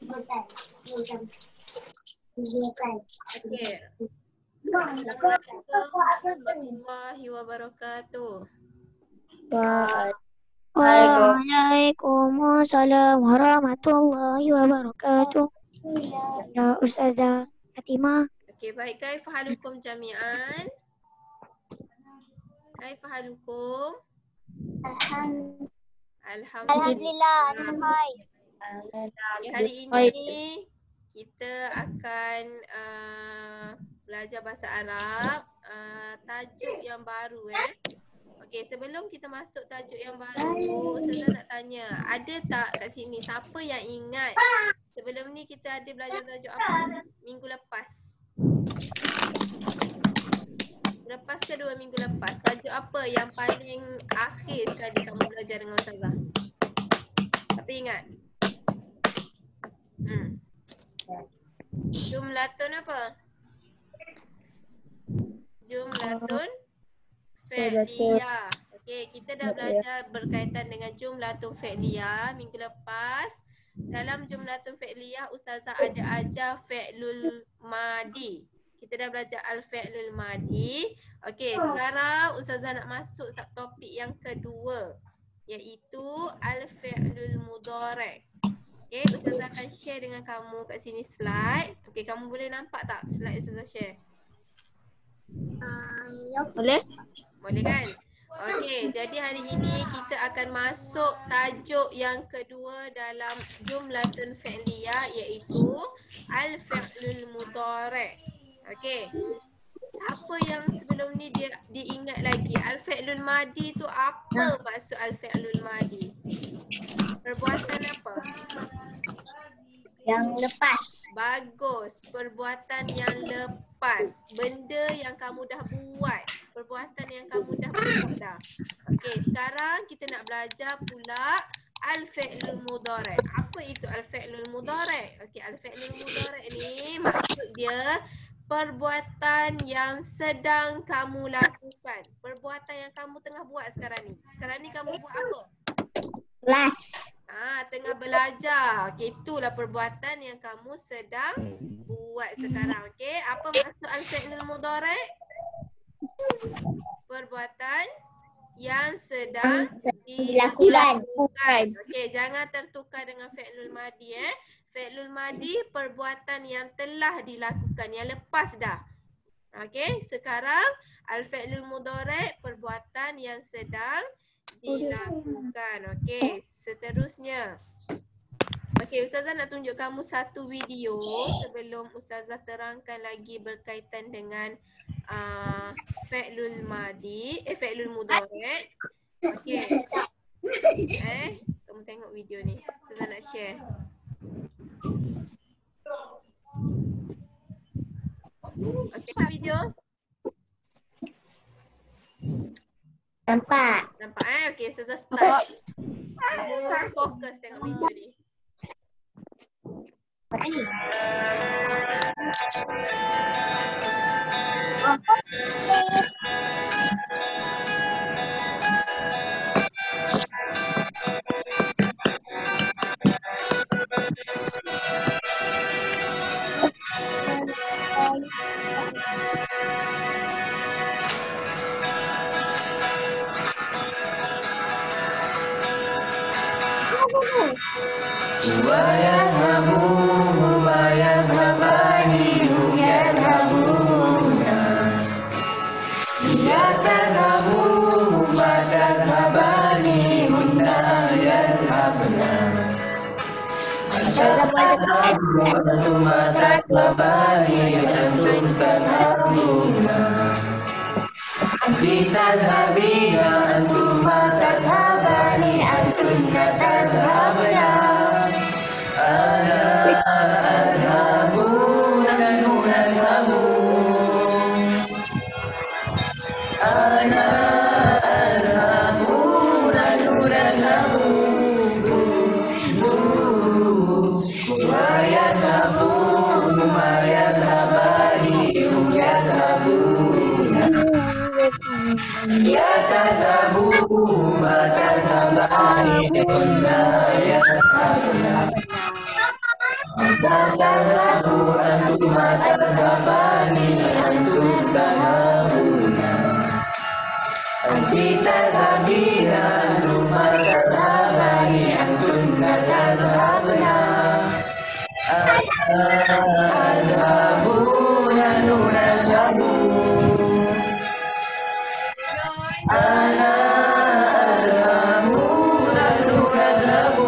Okey. Assalamualaikum warahmatullahi wabarakatuh. Waalaikumsalam warahmatullahi wabarakatuh. Ya Ustazah Fatimah. Okey, baik. Kaifa halukum jami'an? Kaifa halukum? Alhamdulillah. Hai. Okay, hari ini kita akan belajar bahasa Arab, tajuk yang baru Okey, sebelum kita masuk tajuk yang baru, saya nak tanya, ada tak kat sini siapa yang ingat sebelum ni kita ada belajar tajuk apa minggu lepas? Lepas ke 2 minggu lepas, tajuk apa yang paling akhir sekali kamu belajar dengan Ustazah? Siapa ingat? Jumlatun apa? Jumlatun fi'liyah. Okey, kita dah belajar berkaitan dengan jumlatun fi'liyah minggu lepas. Dalam jumlatun fi'liyah Ustazah ada ajar fi'lul madi. Kita dah belajar al-fi'lul madi. Okey, sekarang Ustazah nak masuk subtopik yang kedua, iaitu al-fi'lul mudhari'. Okey, Ustazah akan share dengan kamu kat sini slide. Okey, kamu boleh nampak tak slide Ustazah share? Boleh? Boleh kan? Okey, jadi hari ini kita akan masuk tajuk yang kedua dalam jumlatun fi'liyah, iaitu al-fi'lul mudhari'. Okey. Siapa yang sebelum ni dia ingat lagi al-fi'lul madi tu apa maksud al-fi'lul madi? Perbuatan apa? Yang lepas. Bagus. Perbuatan yang lepas. Benda yang kamu dah buat. Perbuatan yang kamu dah buat dah. Okey, sekarang kita nak belajar pula al-fi'lul mudhari'. Apa itu al-fi'lul mudhari'? Okey, al-fi'lul mudhari' ni maksud dia perbuatan yang sedang kamu lakukan. Perbuatan yang kamu tengah buat sekarang ni. Sekarang ni kamu buat apa? Kelas. Tengah belajar. Okey, itulah perbuatan yang kamu sedang buat sekarang. Okey, apa maksud al-fi'lul mudhari'? Perbuatan yang sedang dilakukan. Okey, jangan tertukar dengan fi'lul madi Fi'lul madi perbuatan yang telah dilakukan, yang lepas dah. Okey, sekarang al-fi'lul mudhari' perbuatan yang sedang dilakukan. Okey, seterusnya. Okey, Ustazah nak tunjuk kamu satu video sebelum Ustazah terangkan lagi berkaitan dengan fi'lul madi, fi'lul mudhari'. Okey. Kamu tengok video ni. Ustazah nak share. Okey, nampak video? Nampak. Nampak Okey, Ustazah start. Kamu fokus tengok video ni. تذهبوا أنتم تذهبان أنتم تذهبون أنت تذهبين أنتم تذهبان أنتم تذهبن أذهبون نذهب أنا أذهب نذهب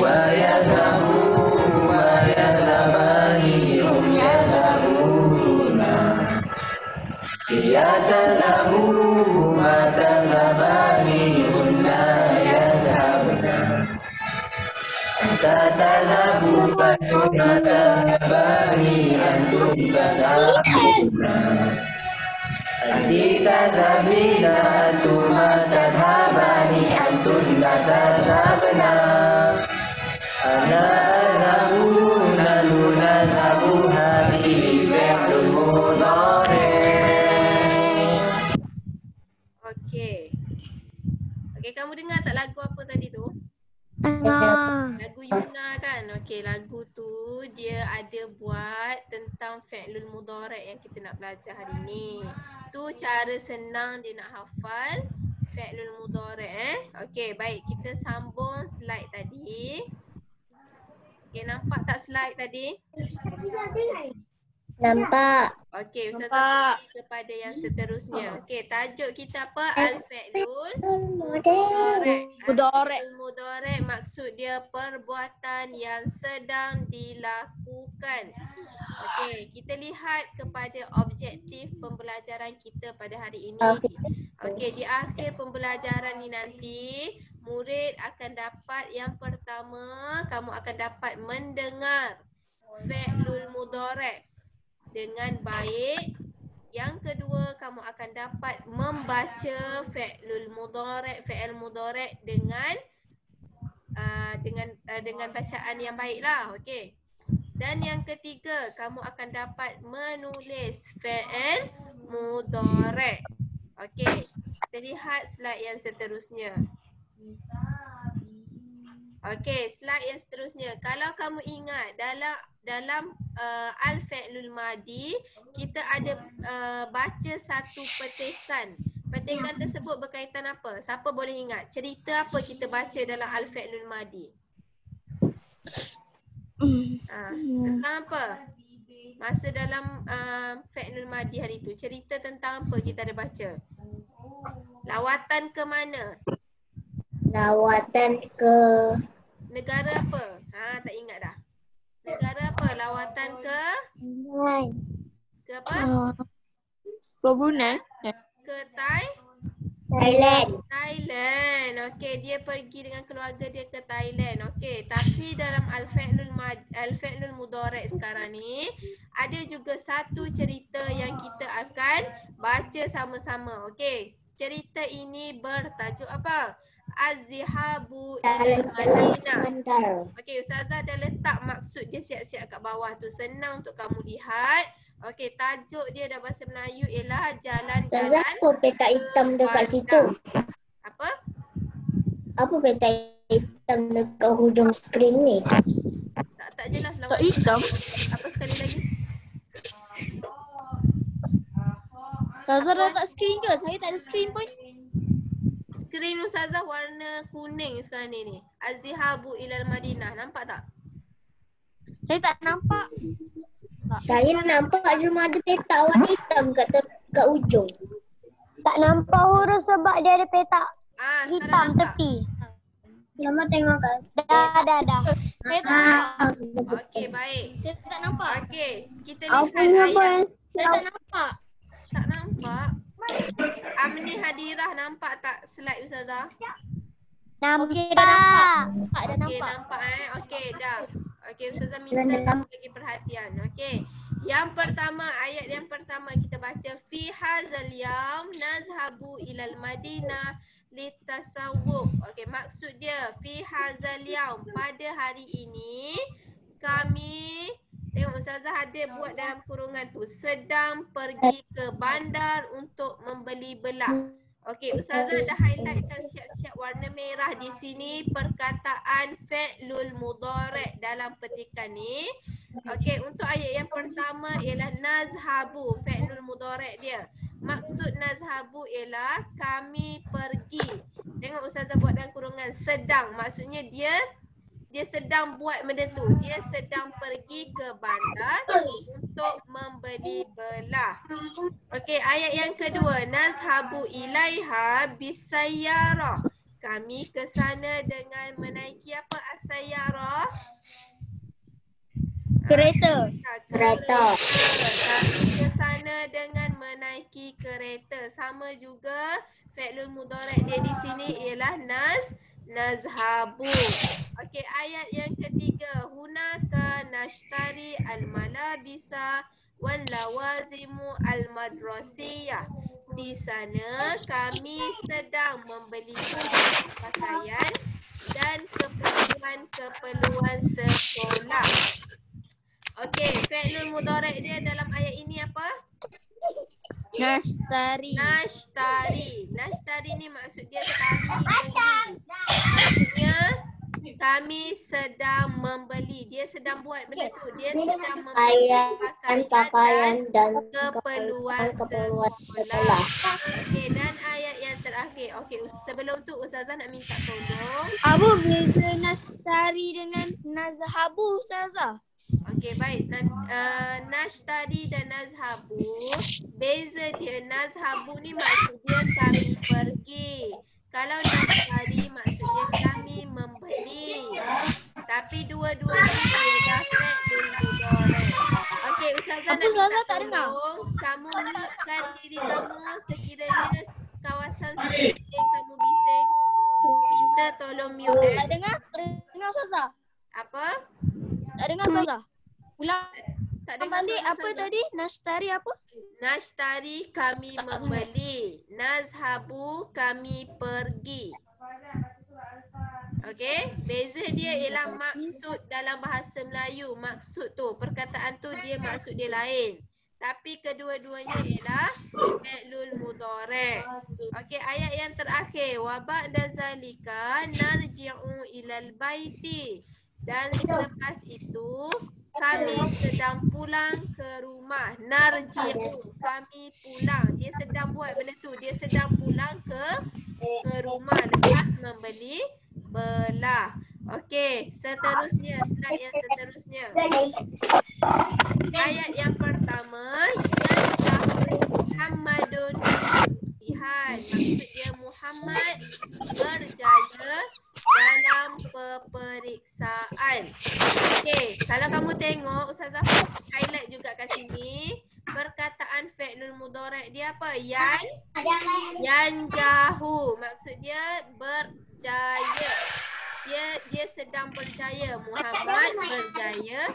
ويذهب ويذهبان هم يذهبون يا تذهبوا ما تذهبان هن يذهبن أنت تذهب أنتم تذهبان أنتم تذهبون أنت تذهبين أنتم تذهبان أنتم تذهبن أنا أذهب نحن نذهب هذه فعل مضارع. Okey. Okey, kamu dengar tak lagu apa tadi tu? Lagu Yuna kan? Okey, lagu tu dia ada buat tentang fi'lul mudhari' yang kita nak belajar hari ni. Tu cara senang dia nak hafal fi'lul mudhari'. Okey, baik, kita sambung slide tadi. Okey, nampak tak slide tadi? Nampak. Okey, Ustazah pergi kepada yang seterusnya. Okey, tajuk kita apa? Al-fi'lul mudhari'. Al-fi'lul mudhari' maksud dia perbuatan yang sedang dilakukan. Okey, kita lihat kepada objektif pembelajaran kita pada hari ini. Okey, di akhir pembelajaran ni nanti murid akan dapat yang pertama, kamu akan dapat mendengar fi'lul mudhari' dengan baik. Yang kedua, kamu akan dapat membaca fi'lul mudhari', fi'il mudhari' dengan bacaan yang baiklah. Okey. Dan yang ketiga, kamu akan dapat menulis fi'il mudhari'. Okey. Kita lihat slide yang seterusnya. Okey, slide yang seterusnya. Kalau kamu ingat dalam al-fi'lul madi, kita ada baca satu petikan. Petikan tersebut berkaitan apa? Siapa boleh ingat? Cerita apa kita baca dalam al-fi'lul madi? Tentang apa? Masa dalam fi'lul madi hari tu, cerita tentang apa kita ada baca? Lawatan ke mana? Lawatan ke negara apa? Tak ingat dah. Negara apa? Lawatan ke? Ke apa? Ke Brunei. Ke Thailand. Thailand. Okey, dia pergi dengan keluarga dia ke Thailand. Okey, tapi dalam al-fi'lul mudhari' sekarang ni ada juga satu cerita yang kita akan baca sama-sama. Okey, cerita ini bertajuk apa? Az-zihabu ilal Madinah. Okey, Ustazah dah letak maksud dia siap-siap kat bawah tu. Senang untuk kamu lihat. Okey, tajuk dia dalam bahasa Melayu ialah jalan-jalan. Apa petak hitam dekat situ? Apa? Apa petak hitam dekat hujung skrin ni? Tak jelas lah. Tak hitam. Apa sekali lagi? Ustazah dah letak skrin ke? Saya tak ada skrin pun. Skrin Ustazah warna kuning sekarang ni. Az-zihabu ilal Madinah. Nampak tak? Saya tak nampak. Saya nampak cuma ada petak warna hitam kat ujung. Tak nampak huruf sebab dia ada petak hitam tepi. Nama tengok kan. Dah. Saya tak nampak. Okey, baik. Saya tak nampak. Okey, kita lihat ayat. Saya tak nampak. Tak nampak? Amni Hadirah nampak tak slide Ustazah? Okey, dah nampak. Dah Okey, nampak Okey, dah. Okey, Ustazah minta kamu bagi perhatian. Okey. Yang pertama, ayat yang pertama kita baca fi hadzal yaum nazhabu ilal Madinah litasawwuf. Okey, maksud dia fi hadzal yaum, pada hari ini kami, tengok Ustazah ada buat dalam kurungan tu, sedang pergi ke bandar untuk membeli belah. Okey, Ustazah dah highlightkan siap-siap warna merah di sini perkataan fi'lul mudhari' dalam petikan ni. Okey, untuk ayat yang pertama ialah nazhabu, fi'lul mudhari' dia. Maksud nazhabu ialah kami pergi. Tengok Ustazah buat dalam kurungan sedang. Maksudnya dia sedang buat benda tu. Dia sedang pergi ke bandar untuk membeli belah. Okey, ayat yang kedua. Nazhabu ilaiha bisayyarah. Kami ke sana dengan menaiki apa as-sayyarah? Kereta. Kereta. Kami ke sana dengan menaiki kereta. Sama juga fi'lul mudhari' dia di sini ialah nazhabu. Okey, ayat yang ketiga. Hunaka nashtari al-malabisa wal lawazimu al-madrasiyah. Di sana kami sedang membeli pakaian dan keperluan sekolah. Okey, fi'lul mudhari' dia dalam ayat ini apa? Nashtari. Nashtari ni maksud dia kami beli. Maksudnya kami sedang membeli. Dia sedang buat benda tu. Dia sedang membeli pakaian dan keperluan sekolah. Okey, dan ayat yang terakhir. Okey, sebelum tu Ustazah nak minta tolong. Apa beza nashtari dengan nazhabu, Ustazah? Okey, baik. Nashtari dan nazhabu, beza dia, nazhabu ni maksud dia kami pergi. Kalau nashtari maksud dia kami membeli. Tapi dua-duanya ialah fi'lul mudhari'. Okey, Ustazah nak minta tolong kamu mute-kan diri kamu sekiranya kawasan sekeliling kamu bising. Minta tolong mute. Tak dengar? Dengar, Ustazah? Apa? Tak dengar, Ustazah? Ulang Tak dengar balik suara apa Ustazah. tadi? Nashtari apa? Nashtari kami membeli. Nazhabu kami pergi. Okey, beza dia ialah maksud dalam bahasa Melayu. Maksud tu, perkataan tu dia maksud dia lain. Tapi kedua-duanya ialah fi'lul mudhari'. Okey, ayat yang terakhir. Wa ba'da zalika narji'u ilal baiti. Dan selepas itu kami sedang pulang ke rumah. Narji'u, kami pulang. Dia sedang buat benda tu. Dia sedang pulang ke rumah lepas membeli belah. Okey, seterusnya, slide yang seterusnya. Ayat yang pertama, Muhammadun Tuhan. Maksudnya Muhammad berjaya dalam peperiksaan. Okey, kalau kamu tengok Ustazah highlight juga kat sini. Perkataan fi'lul mudhari' dia apa? Yanjahu. Maksud dia berjaya. Dia sedang berjaya. Muhammad berjaya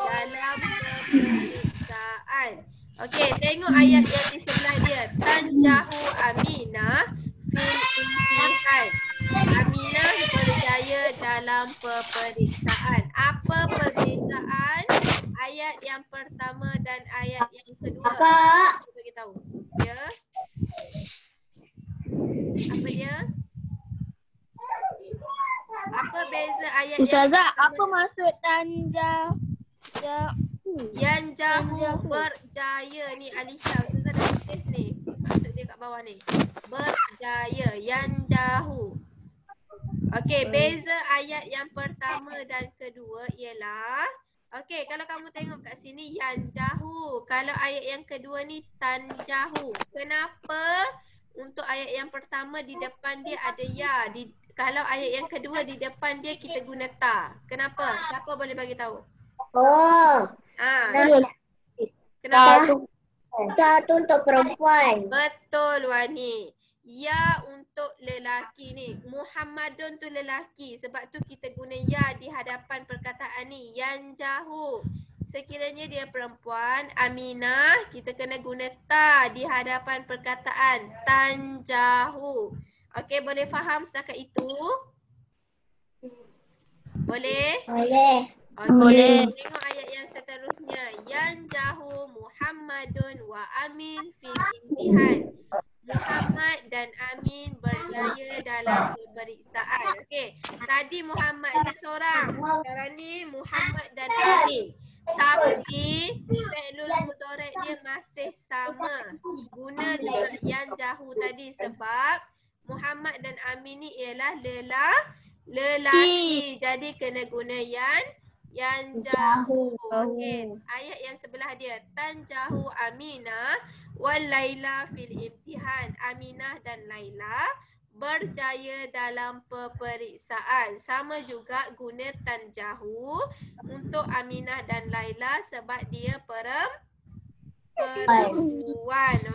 dalam peperiksaan. Okey, tengok ayat yang di sebelah dia. Tanjahu Aminah fil imtihan. Aminah berjaya dalam peperiksaan. Apa perbezaan ayat yang pertama dan ayat yang kedua? Kak. Bagi tahu. Ya. Apa dia? Apa beza ayat Ustazah, yang apa maksud tanjahu? Yanjahu berjaya ni Alisha. Ustazah dah tulis ni. Maksud dia kat bawah ni. Berjaya. Yanjahu. Okey, beza ayat yang pertama dan kedua ialah okey, kalau kamu tengok kat sini yanjahu. Kalau ayat yang kedua ni tanjahu. Kenapa untuk ayat yang pertama di depan dia ada ya? Kalau ayat yang kedua di depan dia kita guna ta. Kenapa? Siapa boleh bagi tahu? Kenapa? Ta tu untuk perempuan. Betul Wani. Ya untuk lelaki ni. Muhammadun tu lelaki. Sebab tu kita guna ya di hadapan perkataan ni. Yanjahu. Sekiranya dia perempuan, Aminah, kita kena guna ta di hadapan perkataan. Tanjahu. Okey, boleh faham setakat itu? Boleh? Boleh. Okay. Boleh. Tengok ayat yang seterusnya. Yanjahu Muhammadun wa Amin fil imtihan. Muhammad dan Amin berjaya dalam pemeriksaan. Okey, tadi Muhammad je seorang. Sekarang ni Muhammad dan Amin. Tapi fi'lul mudhari' dia masih sama. Guna juga yang jahu tadi sebab Muhammad dan Amin ni ialah lelaki. Jadi kena guna yang jahu. Okey, ayat yang sebelah dia. Tanjahu Aminah wal Laila fil imtihan. Aminah dan Laila berjaya dalam peperiksaan. Sama juga guna tanjahu untuk Aminah dan Laila sebab dia perempuan.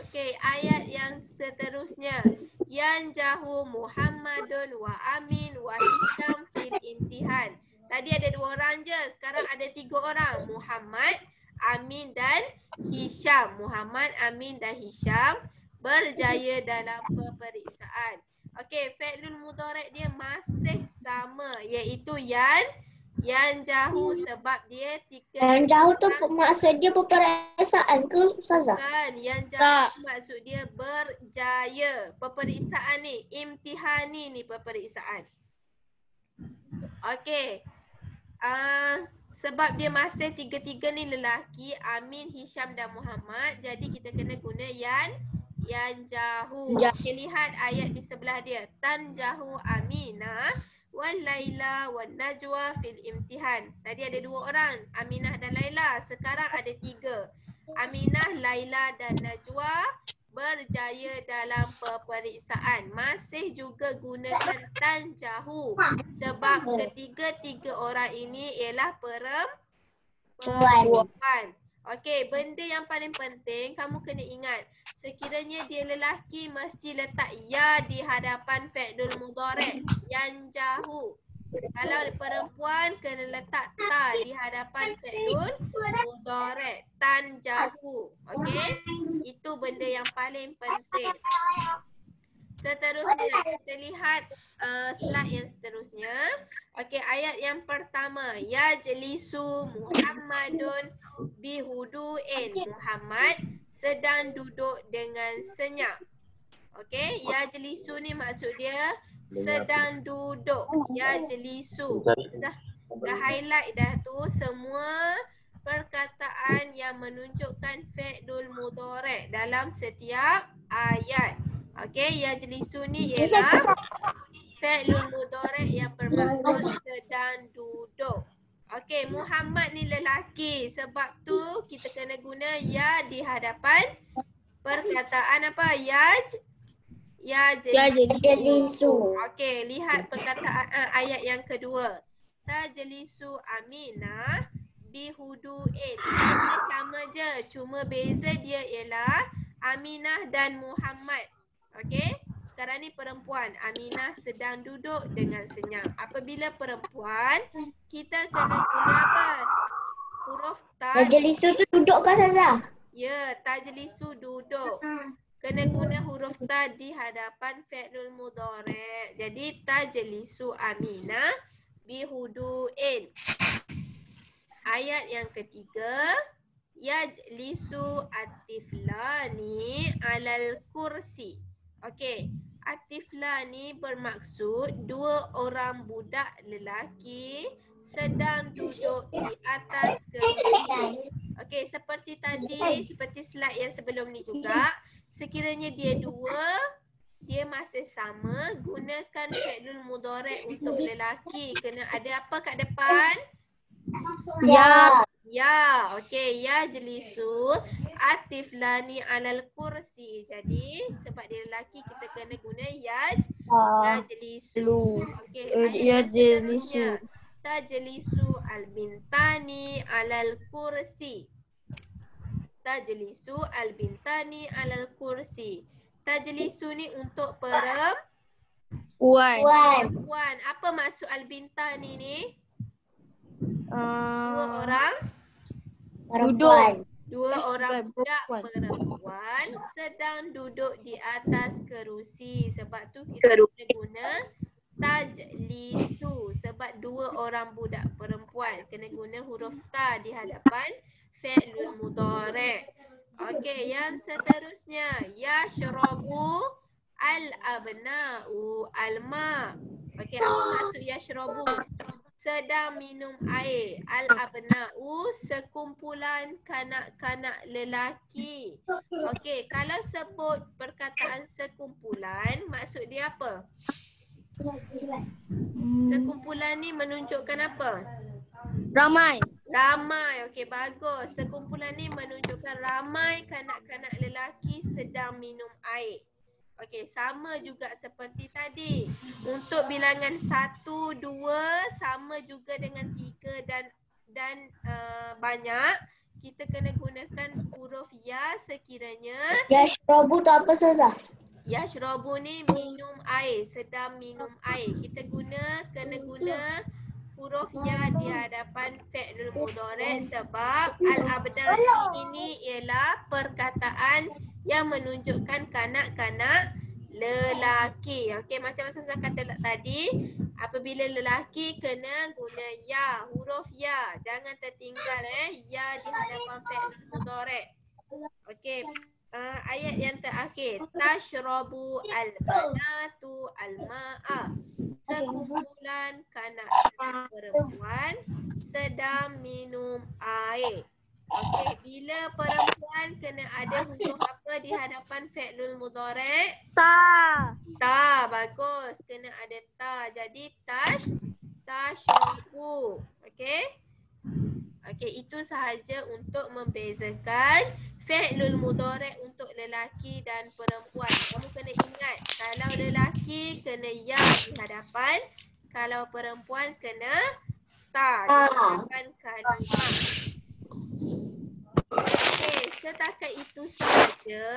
Okey, ayat yang seterusnya. Yanjahu Muhammadun wa Amin wa Hisham fil imtihan. Tadi ada 2 orang je, sekarang ada 3 orang. Muhammad, Amin dan Hisham. Muhammad, Amin dan Hisham berjaya dalam peperiksaan. Okey, fi'lul mudhari' dia masih sama iaitu yang jahu sebab dia 3. Yang jauh tu maksud dia peperiksaan ke Ustazah? Kan, yang jahu maksud dia berjaya. Peperiksaan ni, imtihan ni peperiksaan. Okey. Sebab dia masih 3-3 ni lelaki, Amin, Hisham dan Muhammad. Jadi kita kena guna yang jahu. Okay, lihat ayat di sebelah dia. Tanjahu Aminah wal Laila wan Najwa fil imtihan. Tadi ada 2 orang, Aminah dan Laila. Sekarang ada 3. Aminah, Laila dan Najwa berjaya dalam peperiksaan. Masih juga gunakan tanjahu sebab ketiga-tiga orang ini ialah perempuan. Okey, benda yang paling penting kamu kena ingat. Sekiranya dia lelaki mesti letak ya di hadapan fi'lul mudhari', yanjahu. Kalau perempuan kena letak ta di hadapan fi'lul mudhari', tanjahu. Okey? Itu benda yang paling penting. Seterusnya kita lihat slide yang seterusnya. Okey, ayat yang pertama, yajlisu Muhammadun bihudu'in. Muhammad sedang duduk dengan senyap. Okey, yajlisu ni maksud dia sedang duduk. Yajlisu. Dah highlight dah tu semua perkataan yang menunjukkan fi'lul mudhari' dalam setiap ayat. Okey, yajlisu ni ialah fi'lul mudhari' yang bermaksud sedang duduk. Okey, Muhammad ni lelaki. Sebab tu kita kena guna ya di hadapan perkataan apa? Yajlisu. Okey, lihat perkataan ayat yang kedua. Tajlisu Aminah bihudu'in. Ini sama je, cuma beza dia ialah Aminah dan Muhammad. Okey, sekarang ni perempuan. Aminah sedang duduk dengan senyap. Apabila perempuan, kita kena guna apa? Huruf ta. Tajlisu tu duduk ke Ustazah? Ya, tajlisu duduk. Kena guna huruf ta di hadapan fi'lul mudhari'. Jadi tajlisu Aminah bihudu'in. Ayat yang ketiga, yajlisu at-tiflani alal kursi. Okey, at-tiflani bermaksud 2 orang budak lelaki sedang duduk di atas kerusi. Okey, seperti tadi, seperti slide yang sebelum ni juga, sekiranya dia 2, dia masih sama, gunakan fi'lul mudhari' untuk lelaki. Kena ada apa kat depan? Ya. Ya, okey. Yajlisu at-tiflani alal kursi. Jadi, sebab dia lelaki, kita kena guna yajlisu. Okey, yajlisu. Tajlisu al-bintani alal kursi. Tajlisu al-bintani alal kursi. Tajlisu ni untuk perempuan. Apa maksud al-bintani ni? 2 orang Perempuan. 2 orang budak perempuan sedang duduk di atas kerusi. Sebab tu kita guna tajlisu. Sebab 2 orang budak perempuan. Kena guna huruf ta di hadapan fi'lul mudhari'. Okey, yang seterusnya. Yashrabu al-abna'u al-ma. Okey, apa maksud yashrabu? Sedang minum air. Al-abna'u sekumpulan kanak-kanak lelaki. Okey, kalau sebut perkataan sekumpulan, maksud dia apa? Sekumpulan ni menunjukkan apa? Ramai. Ramai. Okey, bagus. Sekumpulan ni menunjukkan ramai kanak-kanak lelaki sedang minum air. Okey, sama juga seperti tadi. Untuk bilangan 1, 2 sama juga dengan 3 dan banyak. Kita kena gunakan huruf ya sekiranya Yashrabu tu apa Ustazah? yashrabu ni minum air, sedang minum air. Kita kena guna huruf ya di hadapan fi'lul mudhari' sebab al-abna'i ini ialah perkataan yang menunjukkan kanak-kanak lelaki. Okey, macam Ustazah kata tadi, apabila lelaki kena guna ya, huruf ya. Jangan tertinggal ya di hadapan fi'lul mudhari'. Okey. Ayat yang terakhir, tashrabu al-banatu al-ma'a. Sekumpulan kanak-kanak perempuan sedang minum air. Okey, bila perempuan kena ada huruf apa di hadapan fi'lul mudhari'? Ta. Ta, bagus. Kena ada ta. Jadi tashrabu. Okey? Okey, itu sahaja untuk membezakan fi'lul mudhari' untuk lelaki dan perempuan. Kamu kena ingat, kalau lelaki kena ya di hadapan, kalau perempuan kena ta di hadapan kalimah. Okey, setakat itu sahaja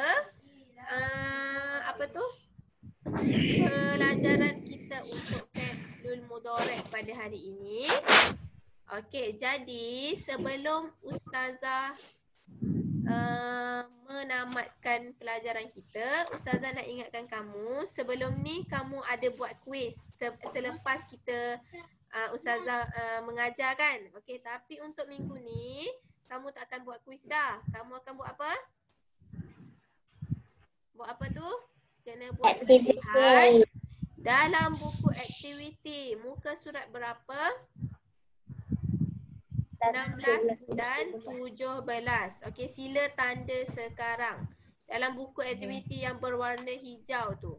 pelajaran kita untuk fi'lul mudhari' pada hari ini. Okey, jadi sebelum Ustazah menamatkan pelajaran kita, Ustazah nak ingatkan kamu, sebelum ni kamu ada buat kuis selepas kita Ustazah mengajar kan? Okey, tapi untuk minggu ni kamu tak akan buat kuis dah. Kamu akan buat apa? Buat apa tu? Kena buat latihan dalam buku aktiviti. Muka surat berapa? 16 dan 17. Okey, sila tanda sekarang. Dalam buku aktiviti yang berwarna hijau tu.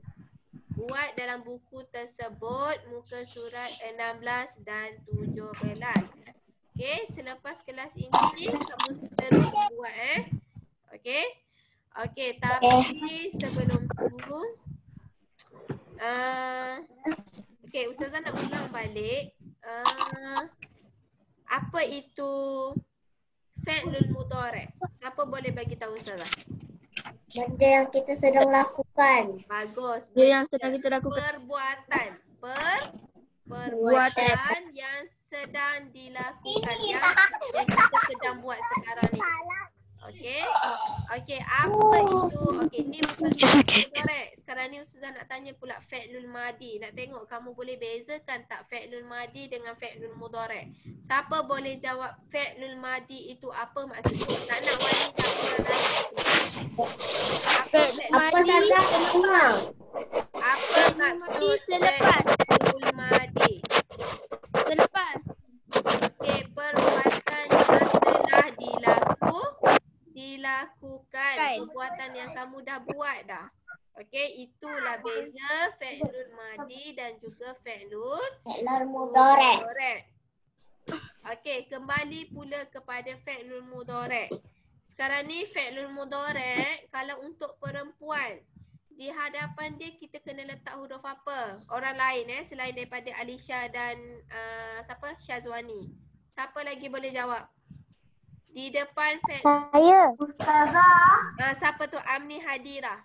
Buat dalam buku tersebut muka surat 16 dan 17. Okey, selepas kelas ini kamu terus buat Okey. Okey, tapi sebelum tu okey, Ustazah nak ulang balik. Apa itu fi'lul mudhari'? Siapa boleh bagi tahu Ustazah? Benda yang kita sedang lakukan. Bagus. Benda yang sedang kita lakukan. Perbuatan yang sedang dilakukan, yang kita sedang buat sekarang ni. Okey. Okey, apa itu? Okey, ni bukan fi'lul mudhari'. Sekarang ni Ustazah nak tanya pula fi'lul madi. Nak tengok kamu boleh bezakan tak fi'lul madi dengan fi'lul mudhari'. Siapa boleh jawab fi'lul madi itu apa maksudnya? Nak wanita orang lain. Apa Ustazah? Apa maksud fi'lul madi? Selepas. Okey, perbuatan yang telah dilakukan. Perbuatan yang kamu dah buat dah. Okey, itulah beza fi'lul madi dan juga fi'lul mudhari'. Okey, kembali pula kepada fi'lul mudhari'. Sekarang ni fi'lul mudhari' kalau untuk perempuan, di hadapan dia kita kena letak huruf apa? Orang lain selain daripada Alisha dan siapa? Syazwani. Siapa lagi boleh jawab? Di depan Saya. Ustazah. Siapa tu? Amni Hadira.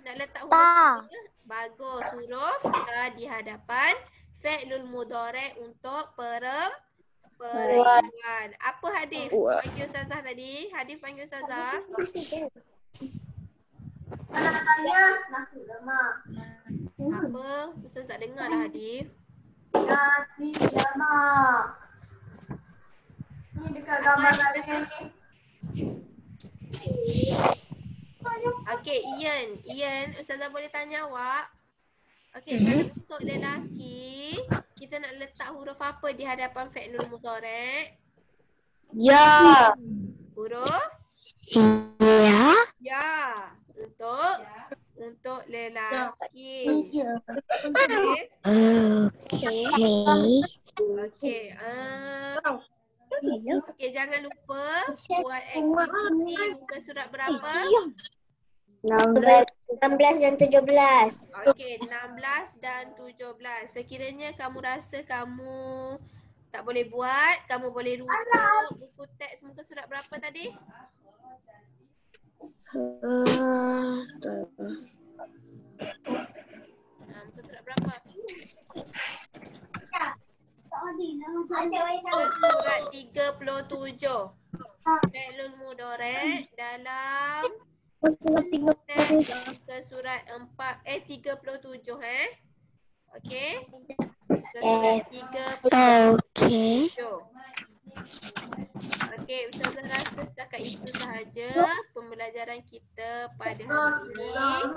Nak letak huruf apa? Bagus, huruf ta di hadapan fi'lul mudhari' untuk perempuan. Apa Hadif? Panggil Ustazah tadi. Hadif panggil Ustazah. Nak tanya nasi lemak. Apa? Ustazah tak dengar lah Hadif. Nasi lemak. Ni dekat gambar saya ni. Okey, Ian, Ustazah boleh tanya awak? Okey, kalau untuk lelaki, kita nak letak huruf apa di hadapan fi'lul mudhari'? Ya. Huruf? Ya. Ya. Untuk lelaki. Okey. Okey. Okey, jangan lupa buat aktiviti muka surat berapa? 16 dan 17. Okey, 16 dan 17. Sekiranya kamu rasa kamu tak boleh buat, kamu boleh rujuk buku teks muka surat berapa tadi? Muka surat berapa? Muka surat 37. Fi'lul mudhari' dalam teks muka surat 37 Okey. Muka surat 37. Okey, Ustazah rasa setakat itu sahaja pembelajaran kita pada hari ini.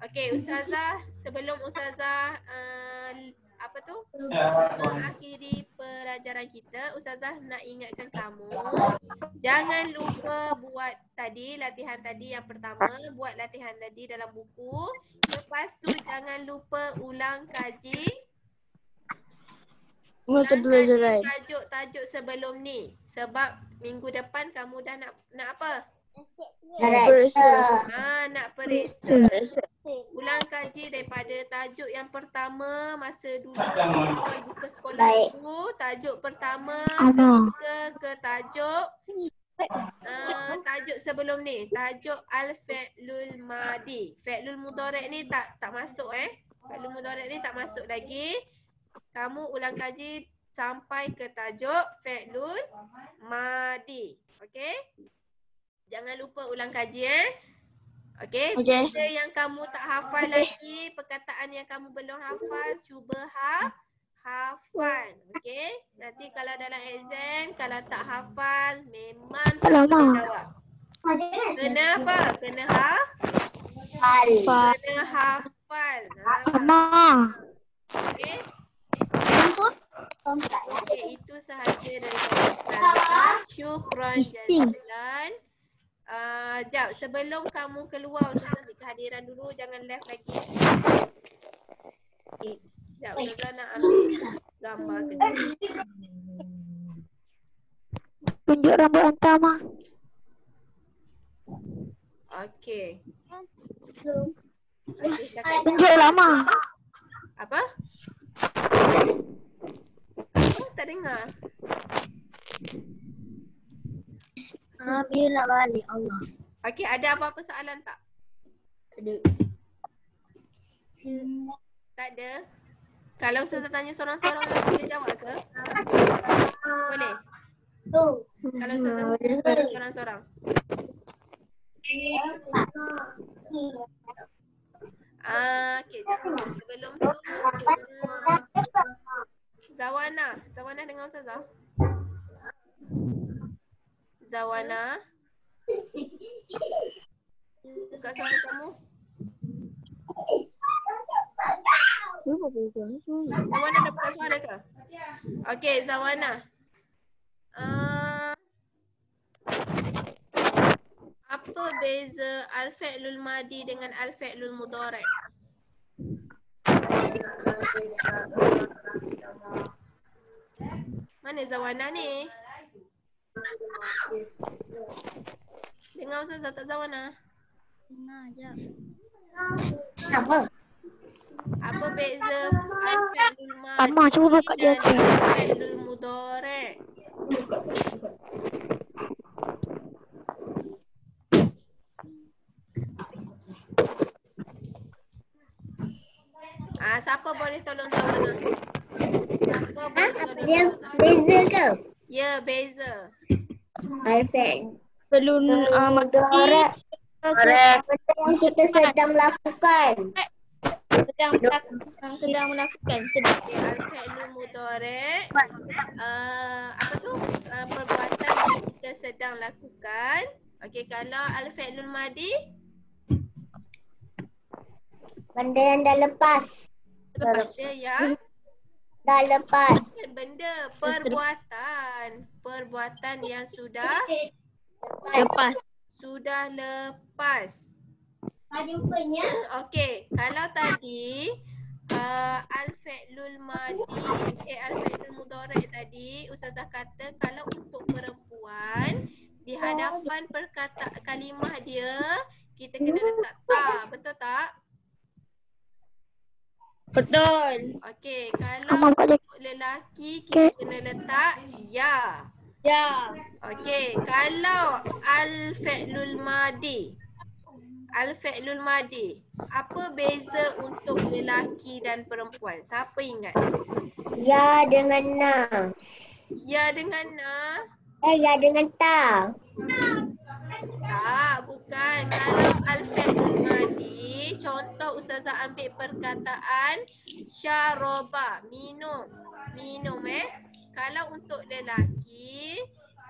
Okey, Ustazah, sebelum Ustazah mengakhiri pelajaran kita, Ustazah nak ingatkan kamu, jangan lupa buat tadi, latihan tadi yang pertama, buat latihan tadi dalam buku. Lepas tu jangan lupa ulang kaji tajuk-tajuk sebelum ni. Sebab minggu depan kamu dah nak apa? Nak periksa. Ulang kaji daripada tajuk yang pertama masa dulu awal buka sekolah dulu. Tajuk pertama sehingga ke tajuk sebelum ni. Tajuk al-fi'lul madi. Fi'lul mudhari' ni tak masuk Fi'lul mudhari' ni tak masuk lagi. Kamu ulang kaji sampai ke tajuk fi'lul madi. Okey? Jangan lupa ulang kaji Okey. Benda yang kamu tak hafal lagi, perkataan yang kamu belum hafal, cuba hafal. Okey? Nanti kalau dalam exam, kalau tak hafal, memang tak boleh jawab. Kena apa? Kena Kena hafal. Okey? Okey, itu sahaja daripada Ustazah. Syukran jazilan. Jap, sebelum kamu keluar, Ustazah ambil kehadiran dulu. Jangan left lagi. Jap, Ustazah nak ambil gambar kejap. Tunjuk rambut hantar, Ma. Okey. Tunjuklah, Ma. Apa? Tak dengar. Bila nak balik Allah. Okey, ada apa-apa soalan tak? Tak ada. Kalau Ustazah tanya seorang-seorang, boleh jawab ke? Boleh? Kalau Ustazah tanya seorang-seorang. Okey, sebelum tu Zawana dengar Ustazah? Zawana, buka suara kamu. Zawana dah buka suara ke? Okey, Zawana. Apa beza al-fi'lul madi dengan al-fi'lul mudhari'? Mana Zawana ni? Dengar Ustazah tak Zawana? Dengar jap. Apa? Apa beza al-fi'lul madi cuba buka dia. dan al-fi'lul mudhari'? Siapa boleh tolong Zawana? Siapa boleh tolong Dia Zawana? beza ke? Ya, beza. Belum mudhari' benda yang kita sedang lakukan. Sedang melakukan. Sedang. Okay, al-fi'lul mudhari'. Apa tu? Perbuatan yang kita sedang lakukan. Okey, kalau al-fi'lul madi? Benda yang dah lepas. Benda yang Dah lepas. benda, perbuatan. Perbuatan yang sudah Lepas. sudah lepas. Jumpanya. Okey, kalau tadi al-fi'lul madi, al-fi'lul mudhari' tadi Ustazah kata kalau untuk perempuan di hadapan kalimah dia kita kena letak ta, betul tak? Betul. Okey, kalau untuk lelaki kita kena letak ya. Ya. Okey, kalau al-fi'lul madi. Al-fi'lul madi. Apa beza untuk lelaki dan perempuan? Siapa ingat? Ya dengan na. Ya dengan na? Ya dengan ta. Tak, bukan. Kalau al-fi'lul madi, contoh Ustazah ambil perkataan syaroba, minum. Minum Kalau untuk lelaki,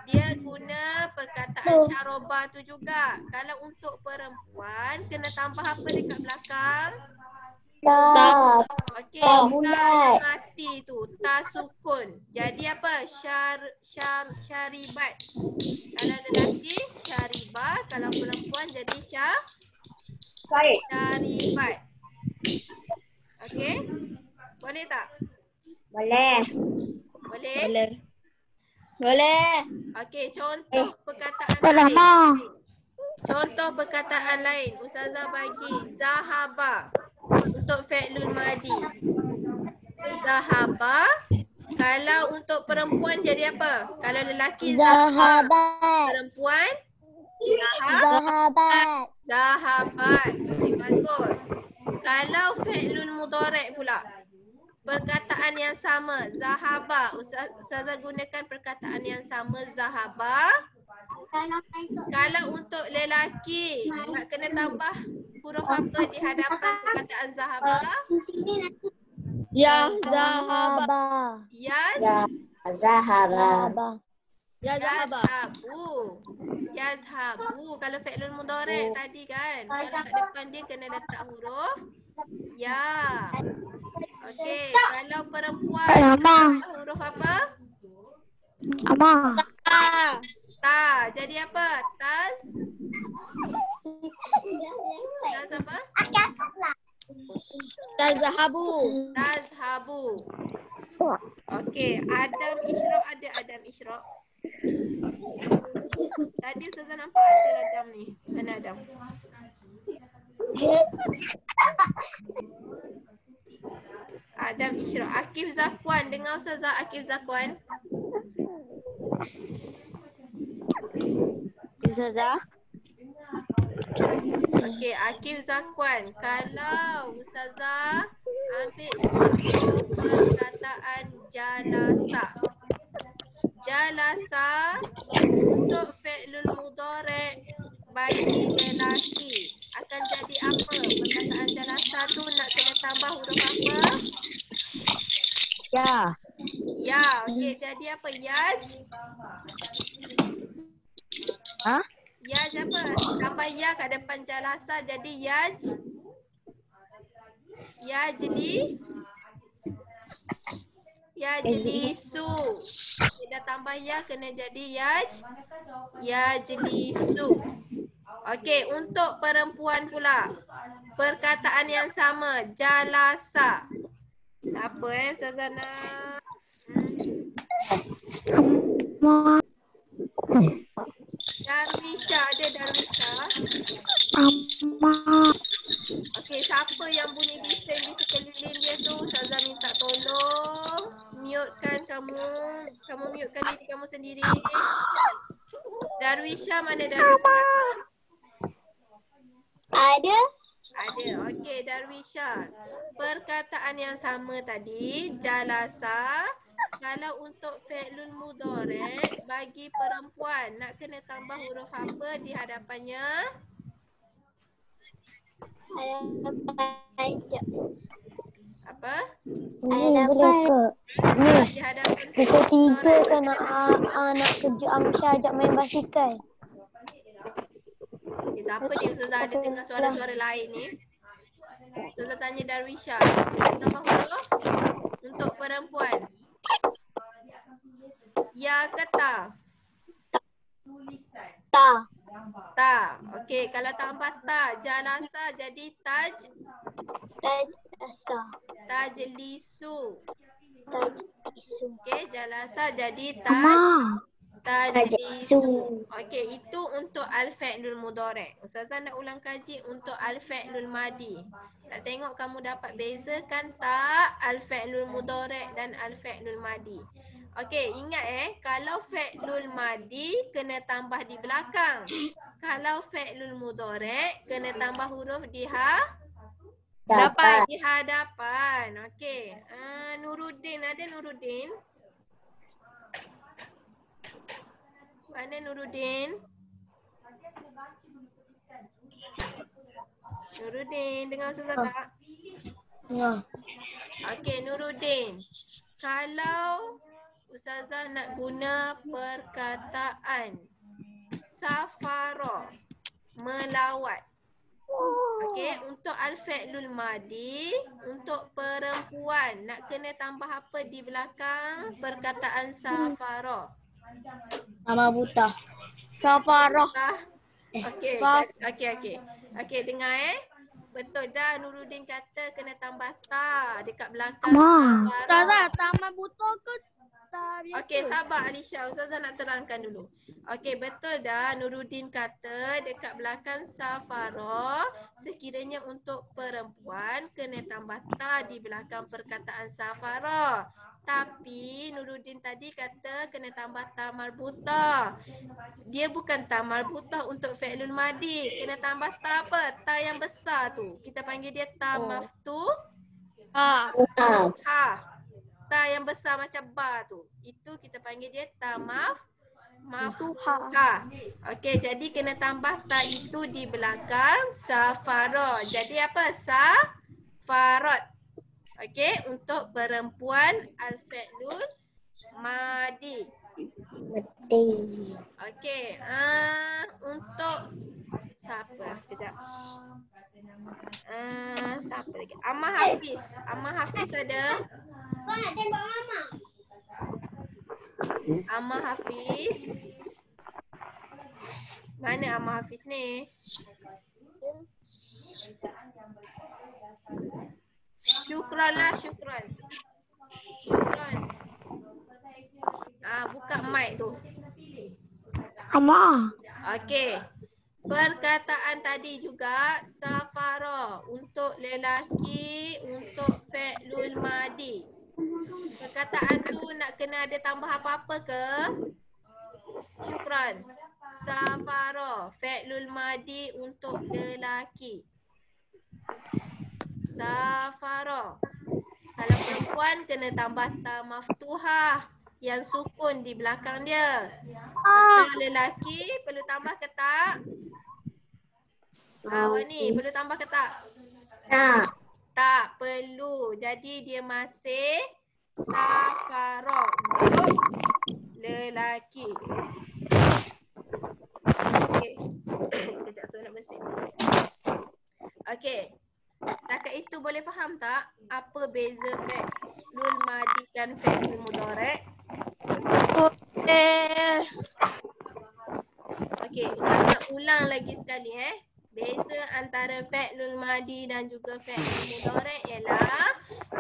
dia guna perkataan syaroba tu juga. Kalau untuk perempuan, kena tambah apa dekat belakang? Ta. Okey, Ta ta bulat. yang mati tu, ta sukun. Jadi apa? Syaribat. Kalau lelaki, syaribah. Kalau perempuan jadi syaribat. Okey? Boleh tak? Boleh. Boleh? Boleh. Boleh. Okey, contoh perkataan lain. Contoh perkataan lain. Ustazah bagi zahaba untuk fi'lul madi. Zahaba. Kalau untuk perempuan jadi apa? Kalau lelaki Zahabat. perempuan Zahabat. zahabat. Okay, bagus. Kalau fi'lul mudhari' pula. Perkataan yang sama, zahaba. Ustazah gunakan perkataan yang sama, zahaba. Kalau untuk lelaki, nak kena tambah huruf apa di hadapan perkataan zahaba? Ya zahaba. Zahaba. Yazhabu. Yazhabu. Kalau fi'lul mudhari' tadi kan. Kalau kat depan dia kena letak huruf ya. Okey, kalau perempuan huruf apa? Ta. Jadi apa? Tas apa? Tazhabu. Tazhabu. Okey, Adam Isyraq ada Adam Isyraq. Tadi Ustazah nampak ada Adam ni. Mana Adam? Adam Isyraq. Akif Zakwan. Dengar Ustazah Akif Zakwan. Ustazah. Okey, Akif Zakwan. Kalau Ustazah ambil contoh perkataan jalasa. Jalasa untuk fi'lul mudhari' bagi lelaki akan jadi apa? Perkataan jalasa tu nak kena tambah huruf apa? Ya. Ya, okey. Jadi apa? Yaj? Yaj apa? Tambah ya kat depan jalasa jadi yaj. Yajli. Yajlisu. Kita tambah ya kena jadi yajlisu. Okey, untuk perempuan pula. Perkataan yang sama, jalasa. Siapa Ustazah nak? Darwisha, ada Darwisha? Okey, siapa yang bunyi bising di sekeliling dia tu? Ustazah minta tolong mute-kan kamu. Kamu mute-kan diri kamu sendiri. Darwisha, mana Darwisha? Ada. Ada. Okey, Darwisha. Perkataan yang sama tadi, jalasa. Kalau untuk fi'lul mudhari' bagi perempuan, nak kena tambah huruf apa di hadapannya? Apa? Miss, Di hadapan kita tiga kena anak kerja Amsyah ajak main basikal. Siapa ni Ustazah ada dengar suara-suara lain ni? Ustazah tanya Darwisha. Nama huruf untuk perempuan. Ya ke ta? Ta. Ta. Okey, kalau tambah ta, jalasa jadi taj. Jalasa. Tajlisu. Tajlisu. Okey, jalasa jadi Tajlisu. tajlisu. Okey, itu untuk al-fi'lul mudhari'. Ustazah nak ulang kaji untuk al-fi'lul madi. Nak tengok kamu dapat bezakan tak al-fi'lul mudhari' dan al-fi'lul madi. Okey, ingat kalau fi'lul madi kena tambah di belakang. Kalau fi'lul mudhari' kena tambah huruf di Dapat. di hadapan. Okey. Nuruddin, ada Nuruddin? Mana Nuruddin? Nuruddin, dengar Ustazah tak? Ya. Okey, Nuruddin. Kalau Ustazah nak guna perkataan safara, melawat. Okey, untuk al-fi'lul madi, untuk perempuan nak kena tambah apa di belakang perkataan safara? Nama buta. Safarah. Okey, okey, dengar Betul dah Nuruddin kata kena tambah ta dekat belakang safara. Ustazah, taman buta ke tak biasa? Okey, sabar Alisha. Ustazah nak terangkan dulu. Okey, betul dah Nuruddin kata dekat belakang safara sekiranya untuk perempuan kena tambah ta di belakang perkataan safara. Tapi Nuruddin tadi kata kena tambah ta marbuta. Dia bukan ta marbuta untuk fi'lul madi. Kena tambah ta apa? Ta yang besar tu. Kita panggil dia ta maftuh. Ha. Ta yang besar macam ba tu. Itu kita panggil dia ta maftuha. Okey, jadi kena tambah ta itu di belakang safara. Jadi apa? Safarat. Okey, untuk perempuan al-fi'lul madi. Okey, untuk siapa? Kejap. Siapa lagi? Amma Hafiz. Amma Hafiz ada? Tengok mama. Amma Hafiz. Mana Amma Hafiz ni? Syukran lah, syukran. Buka mic tu. Amma. Okey. Perkataan tadi juga safara untuk lelaki untuk fi'lul madi. Perkataan tu nak kena ada tambah apa-apa ke? Syukran. Safara, fi'lul madi untuk lelaki. Safara. Kalau perempuan kena tambah ta maftuhah yang sukun di belakang dia. Kalau lelaki perlu tambah ke tak? Wani perlu tambah ke tak? Tak. Tak perlu. Jadi dia masih safara untuk lelaki. Okey. Kejap saya nak bersih. Okey. Setakat itu boleh faham tak apa beza fi'lul madi dan fi'lul mudhari'? Okey, saya nak ulang lagi sekali Beza antara fi'lul madi dan juga fi'lul mudhari' ialah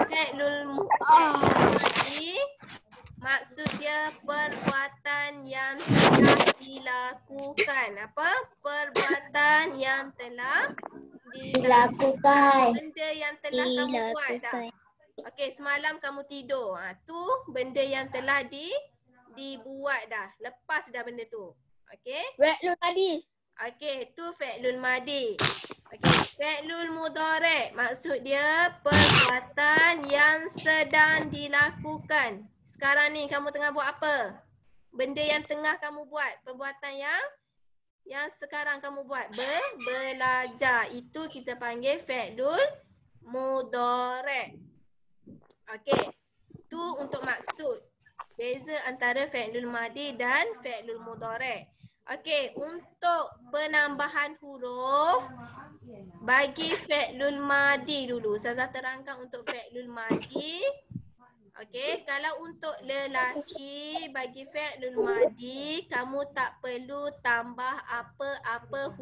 fi'lul madi maksud dia perbuatan yang telah dilakukan. Apa? Perbuatan yang telah dilakukan. Benda yang telah kamu buat dah. Okey, semalam kamu tidur. Tu benda yang telah dibuat dah. Lepas dah benda tu. Okey? Fi'lul madi. Okey, tu fi'lul madi. Okey, fi'lul mudhari' maksud dia perbuatan yang sedang dilakukan. Sekarang ni kamu tengah buat apa? Benda yang tengah kamu buat, perbuatan yang Yang sekarang kamu buat belajar. Itu kita panggil fi'lul mudhari'. Okey. Itu untuk maksud. Beza antara fi'lul madi dan fi'lul mudhari'. Okey, untuk penambahan huruf bagi fi'lul madi dulu. Ustazah terangkan untuk fi'lul madi. Okey, kalau untuk lelaki bagi fi'lul madi, kamu tak perlu tambah apa-apa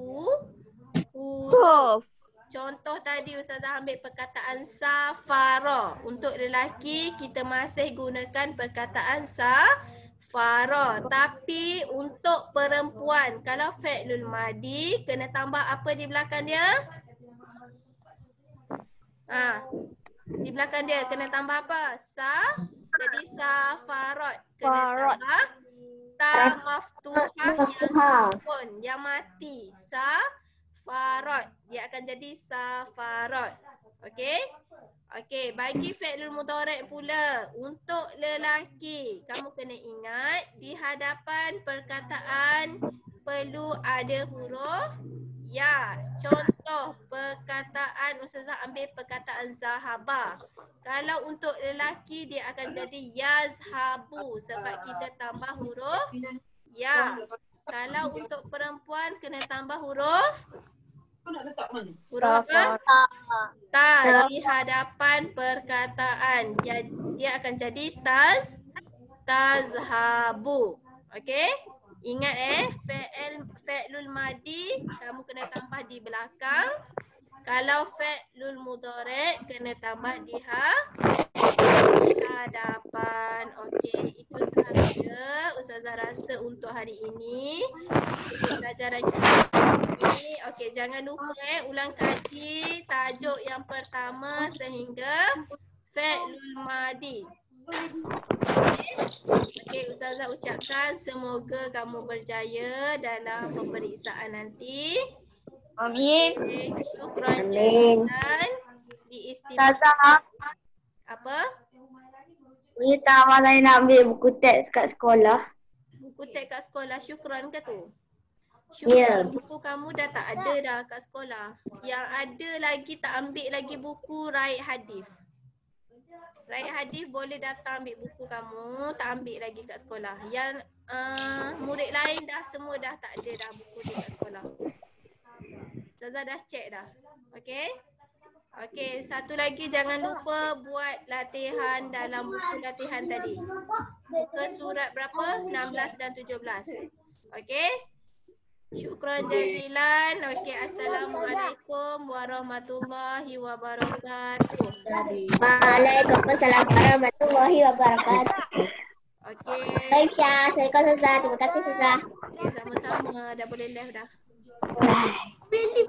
huruf. Contoh tadi Ustazah ambil perkataan safara. Untuk lelaki kita masih gunakan perkataan safara. Tapi untuk perempuan, kalau fi'lul madi kena tambah apa di belakang dia? Di belakang dia kena tambah apa? Jadi safarat. Kena tambah ta maftuhah yang sukun, yang mati. Safarat. Dia akan jadi safarat. Okey? Okey, bagi fi'lul mudhari' pula. Untuk lelaki, kamu kena ingat di hadapan perkataan perlu ada huruf ya. Contoh perkataan, Ustazah ambil perkataan zahaba. Kalau untuk lelaki dia akan jadi yazhabu sebab kita tambah huruf ya. Kalau untuk perempuan kena tambah huruf apa? Ta di hadapan perkataan. Dia akan jadi tazhabu. Okey? Ingat fi'lul madi kamu kena tambah di belakang. Kalau fi'lul mudhari' kena tambah di hadapan. Okey, itu sahaja Ustazah rasa untuk hari ini. Untuk pelajaran kita ini. Okey, jangan lupa ulang kaji tajuk yang pertama sehingga fi'lul madi. Okey, Ustazah ucapkan semoga kamu berjaya dalam pemeriksaan nanti. Amin. Okay, syukran jazilan diistimewa. Apa? Kita malah nak ambil buku teks kat sekolah. Buku teks kat sekolah, syukran ke tu? Ya. Syukran, buku kamu dah tak ada dah kat sekolah. Yang ada lagi tak ambil lagi buku Raid Hadis. Raid Hadis boleh datang ambil buku kamu, tak ambil lagi kat sekolah. Yang murid lain dah semua dah tak ada dah buku dia kat sekolah. Ustazah dah check dah. Okey? Okey, satu lagi jangan lupa buat latihan dalam buku latihan tadi. Buka surat berapa? 16 dan 17. Okey? Syukran jazilan. Okey, assalamualaikum warahmatullahi wabarakatuh. Waalaikumsalam warahmatullahi wabarakatuh. Okey. Baik, Syah. Assalamualaikum, Ustazah. Terima kasih, Ustazah. Okey, sama-sama. Dah boleh live dah. Really?